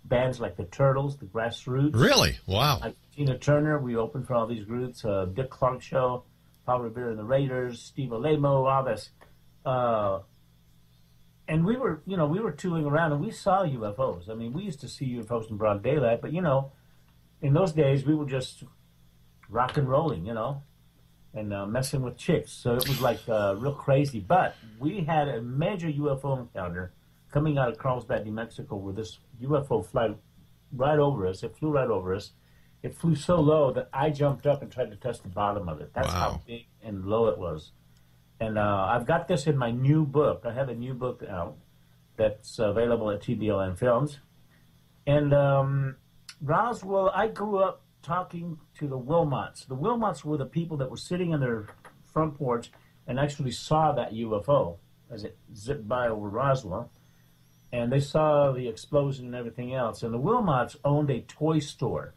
S5: bands like the Turtles, the Grassroots.
S2: Really? Wow.
S5: Like Tina Turner. We opened for all these groups, Dick Clark Show, Paul Revere and the Raiders, Steve Alemo, all this. And we were tooling around, and we saw UFOs. I mean, we used to see UFOs in broad daylight, but, in those days, we were just rock and rolling, and messing with chicks. So it was like real crazy. But we had a major UFO encounter coming out of Carlsbad, New Mexico, where this UFO flew right over us. It flew right over us. It flew so low that I jumped up and tried to touch the bottom of it. That's how big and low it was. And I've got this in my new book. I have a new book out that's available at TBLN Films. And Roswell, I grew up talking to the Wilmots. The Wilmots were the people that were sitting on their front porch and actually saw that UFO as it zipped by over Roswell. And they saw the explosion and everything else. And the Wilmots owned a toy store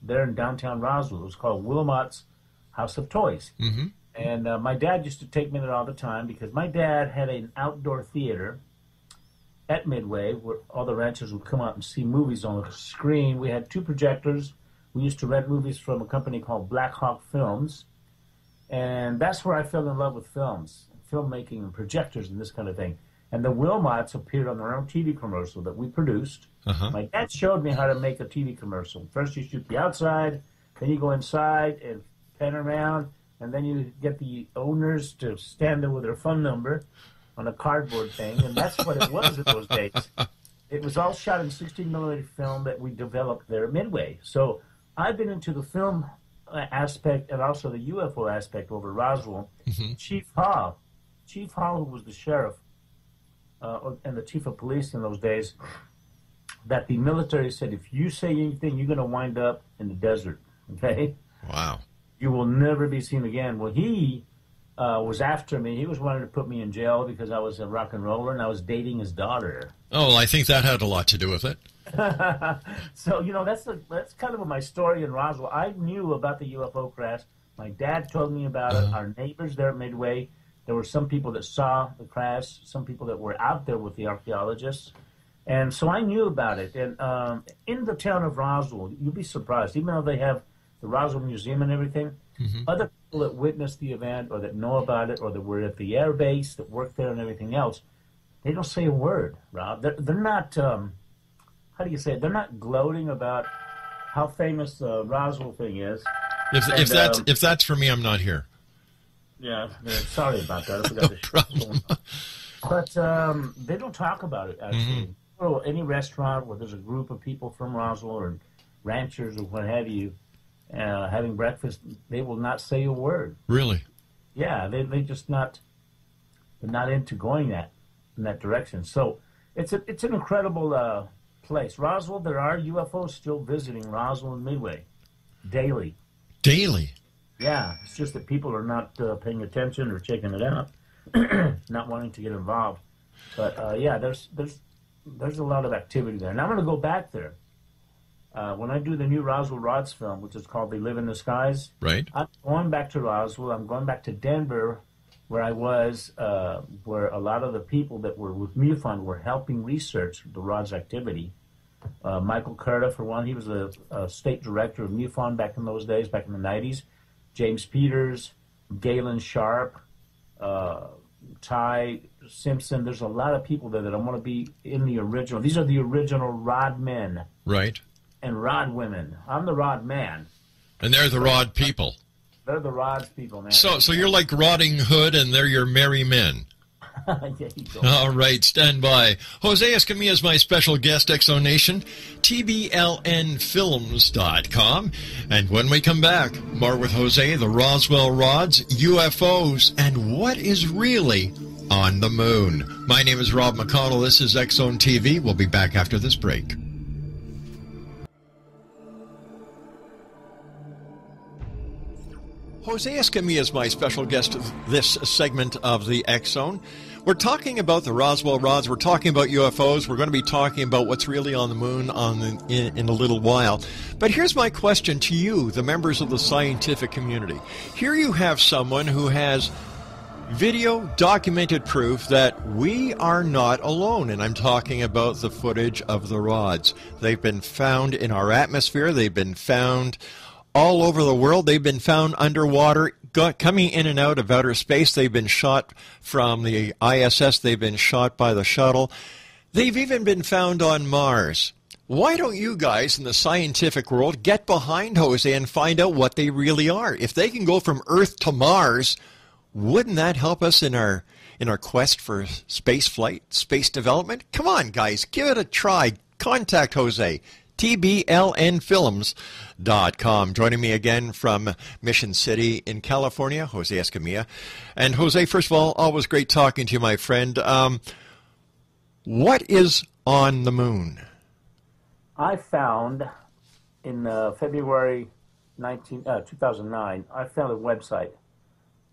S5: there in downtown Roswell. It was called Wilmot's House of Toys. And my dad used to take me there all the time because my dad had an outdoor theater at Midway where all the ranchers would come out and see movies on the screen. We had two projectors. We used to rent movies from a company called Black Hawk Films. And that's where I fell in love with films, filmmaking and projectors and this kind of thing. And the Wilmots appeared on their own TV commercial that we produced. My dad showed me how to make a TV commercial. First you shoot the outside, then you go inside and pan around, and then you get the owners to stand there with their phone number on a cardboard thing, and that's what it was in those days. It was all shot in 16mm film that we developed there at Midway. So I've been into the film aspect and also the UFO aspect over Roswell. Mm-hmm. Chief Hall, who was the sheriff and the chief of police in those days, that the military said, if you say anything, you're going to wind up in the desert, okay?
S2: Wow.
S5: You will never be seen again. Well, he was after me. He was wanting to put me in jail because I was a rock and roller and I was dating his daughter.
S2: Oh, well, I think that had a lot to do with it.
S5: So, that's kind of my story in Roswell. I knew about the UFO crash. My dad told me about it. Our neighbors there at Midway, there were some people that saw the crash, some people that were out there with the archaeologists. And so I knew about it. And in the town of Roswell, you'll be surprised, even though they have the Roswell Museum and everything, other people that witnessed the event or that know about it or that were at the air base, that worked there and everything else, they don't say a word, Rob. They're not, how do you say it? They're not gloating about how famous the Roswell thing is.
S2: If that's for me, I'm not here.
S5: Yeah, sorry about that. I forgot
S2: no problem.
S5: But they don't talk about it, actually. Or any restaurant where there's a group of people from Roswell or ranchers or what have you having breakfast, they will not say a word.
S2: Really?
S5: Yeah, they're not into going in that direction. So it's an incredible place. Roswell, there are UFOs still visiting Roswell and Midway daily.
S2: Daily?
S5: Yeah, it's just that people are not paying attention or checking it out, not wanting to get involved. But yeah, there's a lot of activity there. And I'm going to go back there. When I do the new Roswell Rods film, which is called They Live in the Skies,
S2: right?
S5: I'm going back to Roswell. I'm going back to Denver, where I was, where a lot of the people that were with MUFON were helping research the Rods activity. Michael Curta, for one, he was a state director of MUFON back in those days, back in the 90s. James Peters, Galen Sharp, Ty Simpson. There's a lot of people there that I want to be in the original. These are the original Rod men.
S2: Right.
S5: And Rod women. I'm the Rod man.
S2: And they're the Rod people.
S5: They're the Rods people, man.
S2: So you're like Rotting Hood and they're your merry men.
S5: There you go.
S2: All right, stand by. Jose Escamilla is my special guest, Exonation, tblnfilms.com. And when we come back, more with Jose, the Roswell Rods, UFOs, and what is really on the moon. My name is Rob McConnell. This is X-Zone TV. We'll be back after this break. Jose Escamilla is my special guest of this segment of the X-Zone. We're talking about the Roswell Rods. We're talking about UFOs. We're going to be talking about what's really on the moon in a little while. But here's my question to you, the members of the scientific community. Here you have someone who has video documented proof that we are not alone, and I'm talking about the footage of the rods. They've been found in our atmosphere. They've been found all over the world. They've been found underwater, coming in and out of outer space. They've been shot from the ISS. They've been shot by the shuttle. They've even been found on Mars. Why don't you guys in the scientific world get behind Jose and find out what they really are? If they can go from Earth to Mars, wouldn't that help us in our quest for space flight, space development? Come on, guys, give it a try. Contact Jose. tblnfilms.com. Joining me again from Mission City in California, Jose Escamilla. And Jose, first of all, always great talking to you, my friend. What is on the moon?
S5: I found in February 2009, I found a website.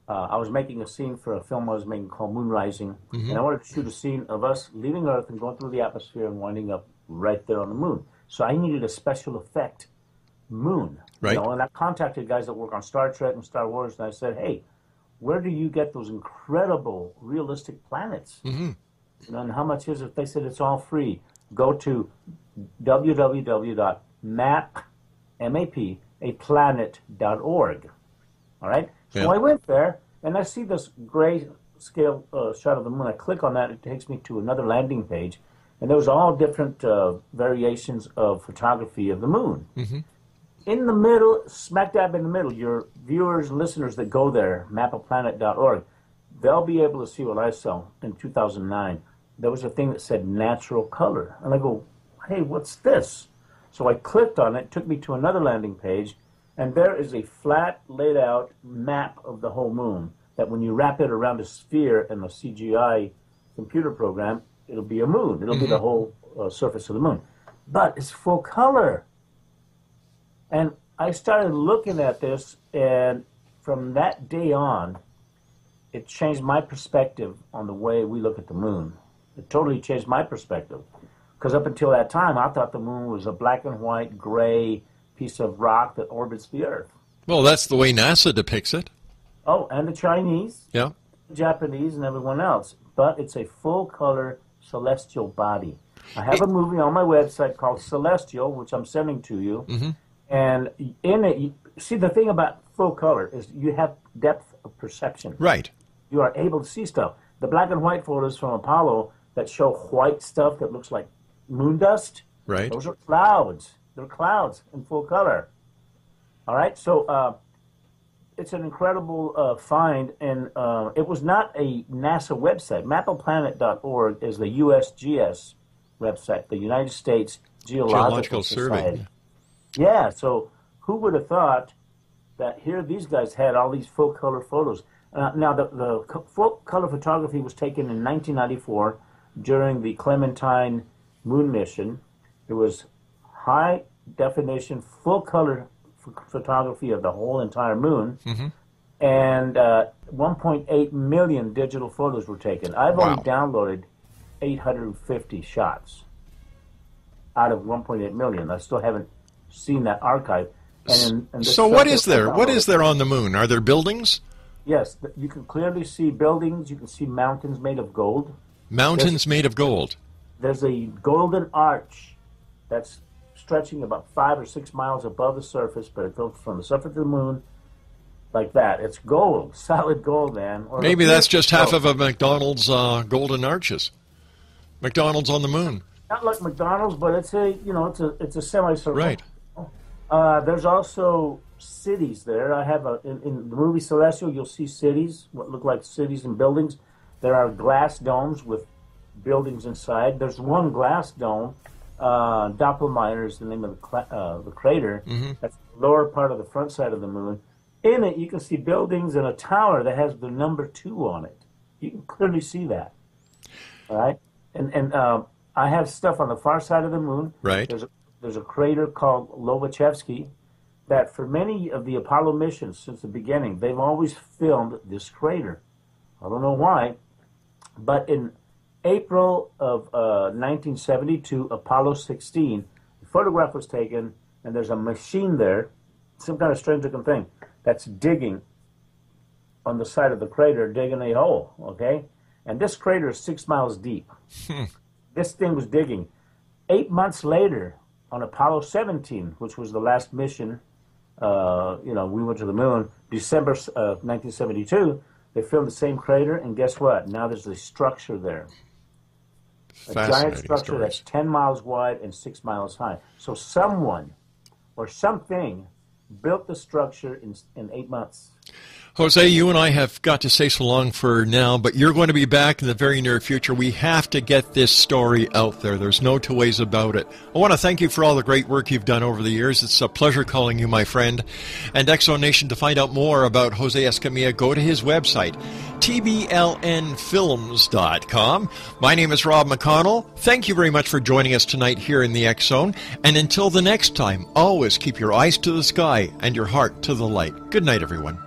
S5: I was making a scene for a film I was making called Moon Rising, and I wanted to shoot a scene of us leaving Earth and going through the atmosphere and winding up right there on the moon. So I needed a special effect moon.
S2: Right.
S5: And I contacted guys that work on Star Trek and Star Wars, and I said, hey, where do you get those incredible, realistic planets? And how much is it? They said it's all free. Go to www.mapaplanet.org. All right? So I went there, and I see this gray scale shot of the moon. I click on that. It takes me to another landing page. And there was all different variations of photography of the moon. in the middle, smack dab in the middle, your viewers, listeners that go there, mapofplanet.org, they'll be able to see what I saw in 2009. There was a thing that said natural color. And I go, hey, what's this? So I clicked on it, took me to another landing page, and there is a flat, laid out map of the whole moon that when you wrap it around a sphere in a CGI computer program, it'll be a moon. It'll be the whole surface of the moon. But it's full color. And I started looking at this, and from that day on, it changed my perspective on the way we look at the moon. It totally changed my perspective. Because up until that time, I thought the moon was a black and white, gray piece of rock that orbits the Earth.
S2: Well, that's the way NASA depicts it.
S5: Oh, and the Chinese,
S2: yeah,
S5: the Japanese, and everyone else. But it's a full-color celestial body. I have a movie on my website called Celestial, which I'm sending to you.
S2: Mm-hmm.
S5: And in it, see, the thing about full color is you have depth of perception.
S2: Right.
S5: You are able to see stuff. The black and white photos from Apollo that show white stuff that looks like moon dust,
S2: right,
S5: those are clouds. They're clouds in full color. All right? So it's an incredible find, and it was not a NASA website. Mapofplanet.org is the USGS website, the United States Geological Survey. Yeah, so who would have thought that here these guys had all these full-color photos. Now, the full-color photography was taken in 1994 during the Clementine moon mission. It was high-definition, full-color photography of the whole entire moon, and 1.8 million digital photos were taken. I've only downloaded 850 shots out of 1.8 million. I still haven't seen that archive. And
S2: so what is there? What is there on the moon? Are there buildings?
S5: Yes, you can clearly see buildings. You can see mountains made of gold.
S2: Mountains made of gold.
S5: There's a golden arch that's stretching about 5 or 6 miles above the surface, but it goes from the surface of the moon like that. It's gold, solid gold, man. Or
S2: maybe that's just half of a McDonald's golden arches. McDonald's on the moon.
S5: Not like McDonald's, but it's a it's a semicircle.
S2: Right.
S5: There's also cities there. I have in the movie Celestial, you'll see cities, what look like cities and buildings. There are glass domes with buildings inside. There's one glass dome. Doppelmayr is the name of the crater. That's the lower part of the front side of the moon. In it, you can see buildings and a tower that has the number 2 on it. You can clearly see that. All right? And I have stuff on the far side of the moon.
S2: Right.
S5: There's a crater called Lobachevsky that for many of the Apollo missions since the beginning, they've always filmed this crater. I don't know why, but in April of 1972, Apollo 16, the photograph was taken, and there's a machine there, some kind of strange-looking thing, that's digging on the side of the crater, digging a hole, okay? And this crater is 6 miles deep. This thing was digging. 8 months later, on Apollo 17, which was the last mission, we went to the moon, December 1972, they filmed the same crater, and guess what? Now there's a structure there. A giant structure that's 10 miles wide and 6 miles high. So someone or something built the structure in 8 months.
S2: Jose, you and I have got to say so long for now, but you're going to be back in the very near future. We have to get this story out there. There's no two ways about it. I want to thank you for all the great work you've done over the years. It's a pleasure calling you my friend. And Exo Nation, to find out more about Jose Escamilla, go to his website, tblnfilms.com. My name is Rob McConnell. Thank you very much for joining us tonight here in the X Zone. And until the next time, always keep your eyes to the sky and your heart to the light. Good night, everyone.